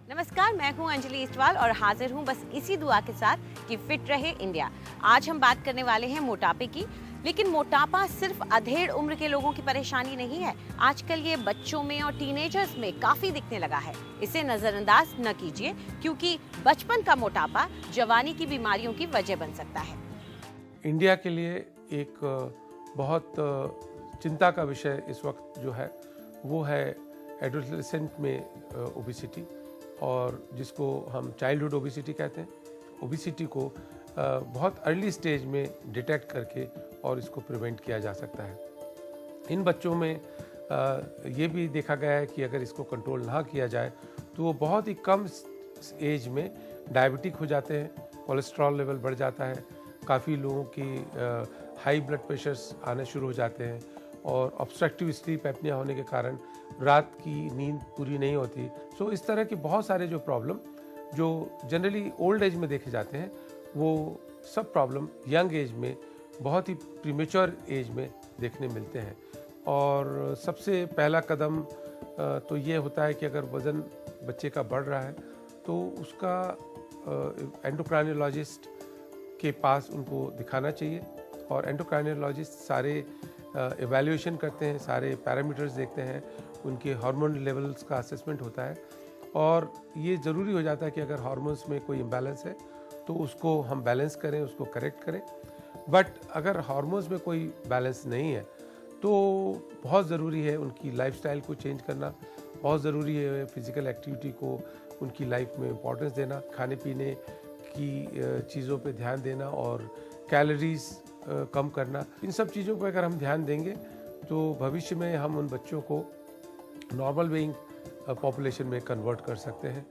नमस्कार, मैं हूं अंजलि इस्टवाल और हाजिर हूं बस इसी दुआ के साथ कि फिट रहे इंडिया। आज हम बात करने वाले हैं मोटापे की। लेकिन मोटापा सिर्फ अधेड़ उम्र के लोगों की परेशानी नहीं है। आजकल ये बच्चों में और टीनेजर्स में काफी दिखने लगा है। इसे नजरअंदाज न कीजिए, क्योंकि बचपन का मोटापा जवानी की बीमारियों की वजह बन सकता है। इंडिया के लिए एक बहुत चिंता का विषय इस वक्त जो है वो है एडोलेसेंट में ओबेसिटी, और जिसको हम चाइल्डहुड ओबेसिटी कहते हैं। ओबेसिटी को बहुत अर्ली स्टेज में डिटेक्ट करके और इसको प्रिवेंट किया जा सकता है। इन बच्चों में ये भी देखा गया है कि अगर इसको कंट्रोल ना किया जाए तो वो बहुत ही कम एज में डायबिटिक हो जाते हैं, कोलेस्ट्रॉल लेवल बढ़ जाता है, काफ़ी लोगों की हाई ब्लड प्रेशर्स आने शुरू हो जाते हैं, और ऑब्स्ट्रक्टिव स्लीप एपनिया होने के कारण रात की नींद पूरी नहीं होती। सो इस तरह के बहुत सारे जो प्रॉब्लम जो जनरली ओल्ड एज में देखे जाते हैं, वो सब प्रॉब्लम यंग एज में, बहुत ही प्रीमेच्योर एज में देखने मिलते हैं। और सबसे पहला कदम तो ये होता है कि अगर वज़न बच्चे का बढ़ रहा है तो उसका एंडोक्राइनोलॉजिस्ट के पास उनको दिखाना चाहिए। और एंडोक्राइनोलॉजिस्ट सारे एवैल्यूएशन करते हैं, सारे पैरामीटर्स देखते हैं, उनके हार्मोन लेवल्स का असेसमेंट होता है, और ये ज़रूरी हो जाता है कि अगर हार्मोन्स में कोई इम्बैलेंस है तो उसको हम बैलेंस करें, उसको करेक्ट करें। बट अगर हार्मोन्स में कोई बैलेंस नहीं है तो बहुत ज़रूरी है उनकी लाइफस्टाइल को चेंज करना, बहुत ज़रूरी है फिज़िकल एक्टिविटी को उनकी लाइफ में इम्पोर्टेंस देना, खाने पीने की चीज़ों पे ध्यान देना और कैलोरीज कम करना। इन सब चीज़ों पर अगर हम ध्यान देंगे तो भविष्य में हम उन बच्चों को नॉर्मल वेइंग पॉपुलेशन में कन्वर्ट कर सकते हैं।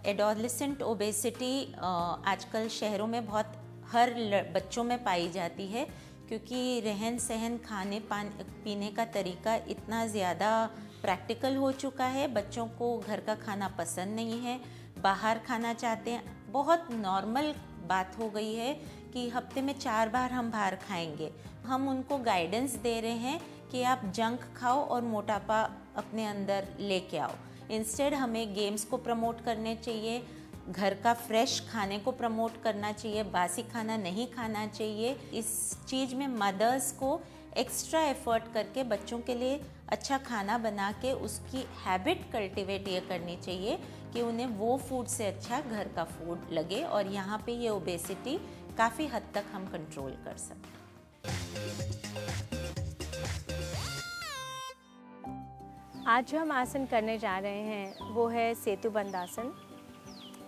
एडोलेसेंट ओबेसिटी आजकल शहरों में बहुत हर बच्चों में पाई जाती है, क्योंकि रहन सहन, खाने पीने का तरीका इतना ज़्यादा प्रैक्टिकल हो चुका है। बच्चों को घर का खाना पसंद नहीं है, बाहर खाना चाहते हैं। बहुत नॉर्मल बात हो गई है कि हफ्ते में 4 बार हम बाहर खाएंगे। हम उनको गाइडेंस दे रहे हैं कि आप जंक खाओ और मोटापा अपने अंदर लेके आओ। इंस्टेड हमें गेम्स को प्रमोट करने चाहिए, घर का फ्रेश खाने को प्रमोट करना चाहिए, बासी खाना नहीं खाना चाहिए। इस चीज़ में मदर्स को एक्स्ट्रा एफर्ट करके बच्चों के लिए अच्छा खाना बना के उसकी हैबिट कल्टिवेट ये करनी चाहिए कि उन्हें वो फूड से अच्छा घर का फूड लगे, और यहाँ पे ये ओबेसिटी काफ़ी हद तक हम कंट्रोल कर सकते हैं। आज जो हम आसन करने जा रहे हैं वो है सेतुबंध आसन।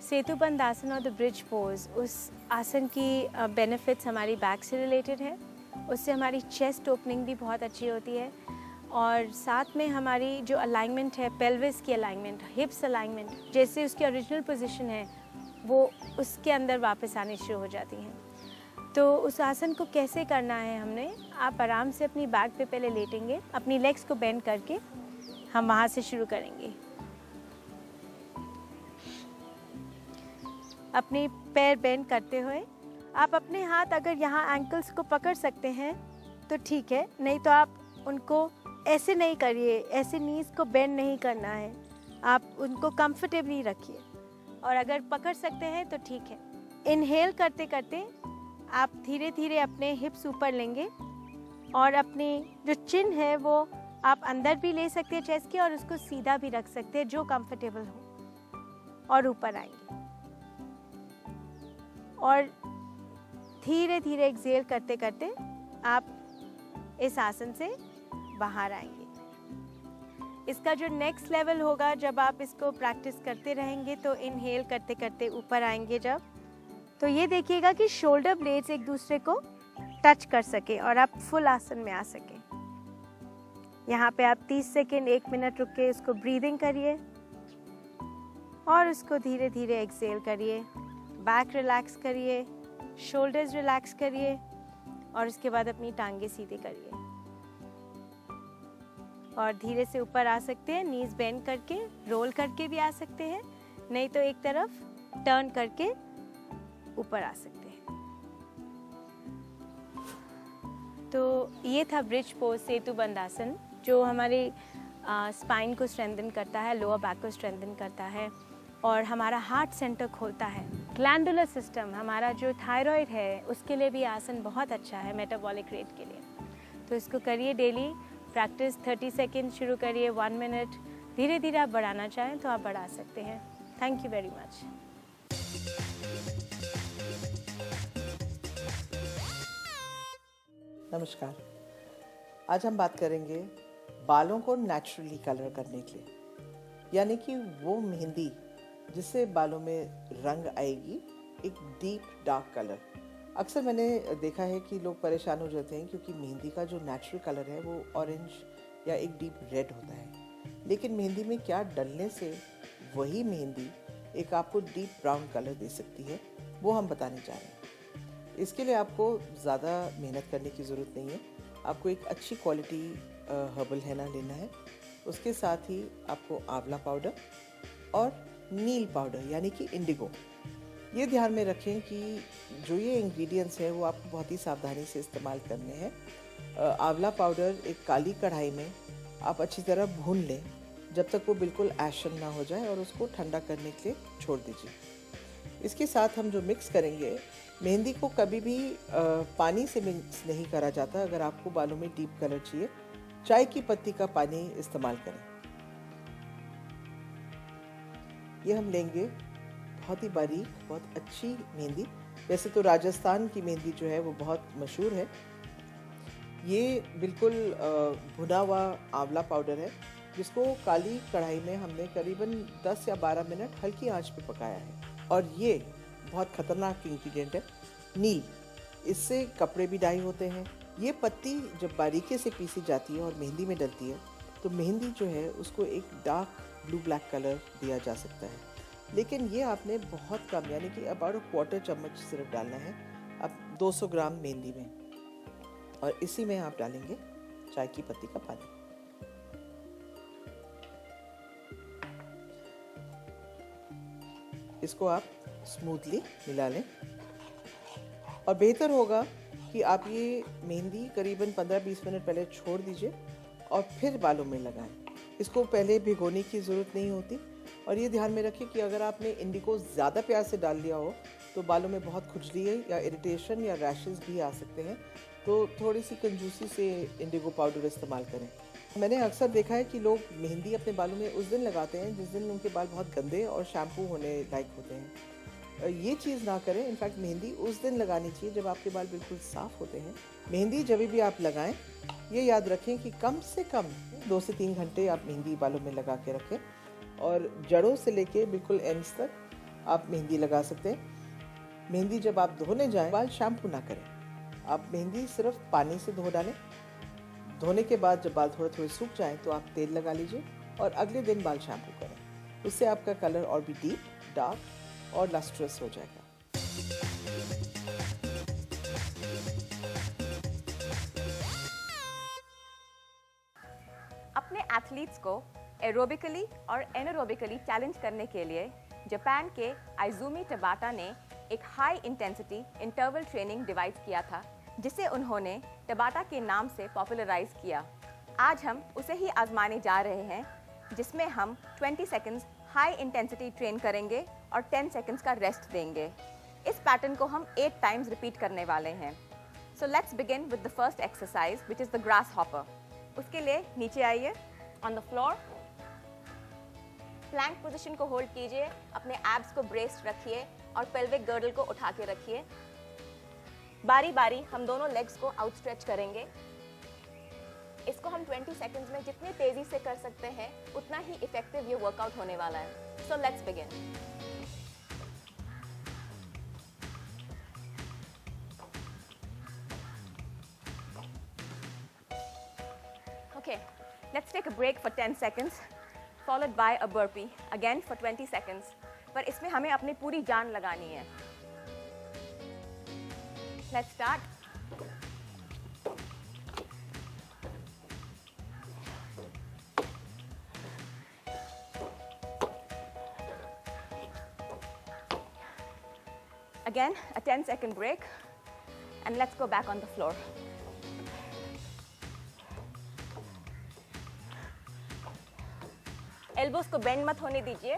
सेतुबंध आसन और द ब्रिज पोज, उस आसन की बेनिफिट्स हमारी बैक से रिलेटेड है। उससे हमारी चेस्ट ओपनिंग भी बहुत अच्छी होती है, और साथ में हमारी जो अलाइनमेंट है, पेल्विस की अलाइनमेंट, हिप्स अलाइनमेंट, जैसे उसकी ओरिजिनल पोजीशन है वो उसके अंदर वापस आनी शुरू हो जाती हैं। तो उस आसन को कैसे करना है हमने, आप आराम से अपनी बैक पे पहले लेटेंगे, अपनी लेग्स को बेंड करके हम वहाँ से शुरू करेंगे। अपनी पैर बेंड करते हुए आप अपने हाथ अगर यहाँ एंकल्स को पकड़ सकते हैं तो ठीक है, नहीं तो आप उनको ऐसे नहीं करिए, ऐसे नीज को बेंड नहीं करना है, आप उनको कंफर्टेबली रखिए, और अगर पकड़ सकते हैं तो ठीक है। इनहेल करते करते आप धीरे धीरे अपने हिप्स ऊपर लेंगे, और अपनी जो चिन है वो आप अंदर भी ले सकते हैं चेस्ट के, और उसको सीधा भी रख सकते हैं जो कंफर्टेबल हो, और ऊपर आएंगे, और धीरे धीरे एक्सहेल करते करते आप इस आसन से बाहर आएंगे। इसका जो नेक्स्ट लेवल होगा, जब आप इसको प्रैक्टिस करते रहेंगे तो इनहेल करते करते ऊपर आएंगे जब, तो ये देखिएगा कि शोल्डर ब्लेड्स एक दूसरे को टच कर सके और आप फुल आसन में आ सके। यहाँ पे आप 30 सेकेंड 1 मिनट रुक के इसको ब्रीदिंग करिए, और उसको धीरे धीरे एक्सहेल करिए। बैक रिलैक्स करिए, शोल्डर्स रिलैक्स करिए, और उसके बाद अपनी टांगे सीधी करिए, और धीरे से ऊपर आ सकते हैं। नीज बेंड करके, रोल करके भी आ सकते हैं, नहीं तो एक तरफ टर्न करके ऊपर आ सकते हैं। तो ये था ब्रिज पोज, सेतुबंध आसन, जो हमारे स्पाइन को स्ट्रेंथन करता है, लोअर बैक को स्ट्रेंथन करता है और हमारा हार्ट सेंटर खोलता है। ग्लैंडुलर सिस्टम, हमारा जो थायराइड है उसके लिए भी आसन बहुत अच्छा है, मेटाबॉलिक रेट के लिए। तो इसको करिए डेली प्रैक्टिस। 30 सेकेंड शुरू करिए, 1 मिनट। धीरे धीरे आप बढ़ाना चाहें तो आप बढ़ा सकते हैं। Thank you very much. नमस्कार। आज हम बात करेंगे बालों को नेचुरली कलर करने के लिए, यानी कि वो मेहंदी जिससे बालों में रंग आएगी, एक डीप डार्क कलर। अक्सर मैंने देखा है कि लोग परेशान हो जाते हैं क्योंकि मेहंदी का जो नेचुरल कलर है वो ऑरेंज या एक डीप रेड होता है, लेकिन मेहंदी में क्या डलने से वही मेहंदी एक आपको डीप ब्राउन कलर दे सकती है, वो हम बताने जा रहे हैं। इसके लिए आपको ज़्यादा मेहनत करने की ज़रूरत नहीं है। आपको एक अच्छी क्वालिटी हर्बल हेना लेना है। उसके साथ ही आपको आंवला पाउडर और नील पाउडर यानी कि इंडिगो, ये ध्यान में रखें कि जो ये इंग्रेडिएंट्स हैं वो आपको बहुत ही सावधानी से इस्तेमाल करने हैं। आंवला पाउडर एक काली कढ़ाई में आप अच्छी तरह भून लें जब तक वो बिल्कुल एशन ना हो जाए और उसको ठंडा करने के लिए छोड़ दीजिए। इसके साथ हम जो मिक्स करेंगे, मेहंदी को कभी भी पानी से मिक्स नहीं करा जाता। अगर आपको बालों में डीप कलर चाहिए, चाय की पत्ती का पानी इस्तेमाल करें। ये हम लेंगे बहुत ही बारीक, बहुत अच्छी मेहंदी। वैसे तो राजस्थान की मेहंदी जो है वो बहुत मशहूर है। ये बिल्कुल भुना हुआ आंवला पाउडर है जिसको काली कढ़ाई में हमने करीबन 10 या 12 मिनट हल्की आंच पे पकाया है। और ये बहुत ख़तरनाक इंग्रेडिएंट है नील, इससे कपड़े भी डाई होते हैं। ये पत्ती जब बारीकी से पीसी जाती है और मेहंदी में डलती है तो मेहंदी जो है उसको एक डार्क ब्लू ब्लैक कलर दिया जा सकता है। लेकिन ये आपने बहुत कम, यानी कि अबाउट 1/4 चम्मच सिर्फ डालना है अब 200 ग्राम मेहंदी में, और इसी में आप डालेंगे चाय की पत्ती का पानी। इसको आप स्मूथली मिला लें और बेहतर होगा कि आप ये मेहंदी करीबन 15-20 मिनट पहले छोड़ दीजिए और फिर बालों में लगाएं। इसको पहले भिगोने की ज़रूरत नहीं होती। और ये ध्यान में रखें कि अगर आपने इंडिगो ज़्यादा प्यार से डाल लिया हो तो बालों में बहुत खुजली या इरिटेशन या रैशेस भी आ सकते हैं, तो थोड़ी सी कंजूसी से इंडिगो पाउडर इस्तेमाल करें। मैंने अक्सर देखा है कि लोग मेहंदी अपने बालों में उस दिन लगाते हैं जिस दिन उनके बाल बहुत गंदे और शैम्पू होने लायक होते हैं। ये चीज़ ना करें। इनफैक्ट मेहंदी उस दिन लगानी चाहिए जब आपके बाल बिल्कुल साफ़ होते हैं। मेहंदी जब भी आप लगाएं, ये याद रखें कि कम से कम 2 से 3 घंटे आप मेहंदी बालों में लगा के रखें, और जड़ों से लेके बिल्कुल एंड्स तक आप मेहंदी लगा सकते हैं। मेहंदी जब आप धोने जाएं, बाल शैम्पू ना करें। आप मेहंदी सिर्फ पानी से धो डालें। धोने के बाद जब बाल थोड़े थोड़े सूख जाएं तो आप तेल लगा लीजिए और अगले दिन बाल शैम्पू करें। उससे आपका कलर और भी डीप, डार्क और लस्ट्रस हो जाएगा। अपने एथलीट्स को एरोबिकली और एनारोबिकली चैलेंज करने के लिए जापान के आइजुमी टबाटा ने एक high intensity interval training device किया था, जिसे उन्होंने टबाटा के नाम से पॉपुलराइज किया। आज हम उसे ही आजमाने जा रहे हैं, जिसमें हम 20 सेकंड्स हाई इंटेंसिटी ट्रेन करेंगे और 10 सेकंड्स का रेस्ट देंगे। इस पैटर्न को हम 8 टाइम्स रिपीट करने वाले हैं। So let's begin with the first exercise, which is the grass hopper. उसके लिए नीचे आइए on the floor, plank position को होल्ड कीजिए, अपने एब्स को ब्रेस्ड रखिए और पेल्विक गर्डल को उठा के रखिए। बारी बारी हम दोनों लेग्स को आउटस्ट्रेच करेंगे। इसको हम 20 सेकंड्स में जितनी तेजी से कर सकते हैं उतना ही इफेक्टिव ये वर्कआउट होने वाला है। So let's begin. Okay, let's take a break for 10 seconds, followed by a burpee again for 20 seconds. पर इसमें हमें अपनी पूरी जान लगानी है। Let's start. Again, a 10-second break, and let's go back on the floor. Elbows को bend मत होने दीजिए।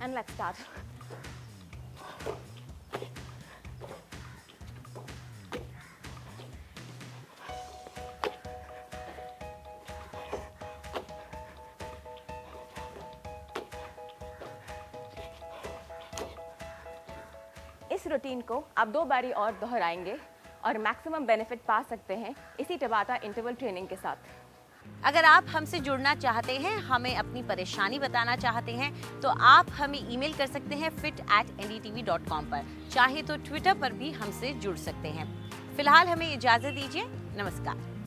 And let's start. इस रूटीन को आप 2 बारी और दोहराएंगे और मैक्सिमम बेनिफिट पा सकते हैं इसी टबाटा इंटरवल ट्रेनिंग के साथ। अगर आप हमसे जुड़ना चाहते हैं, हमें अपनी परेशानी बताना चाहते हैं, तो आप हमें ईमेल कर सकते हैं fit@ndtv.com पर। चाहे तो ट्विटर पर भी हमसे जुड़ सकते हैं। फिलहाल हमें इजाज़त दीजिए। नमस्कार।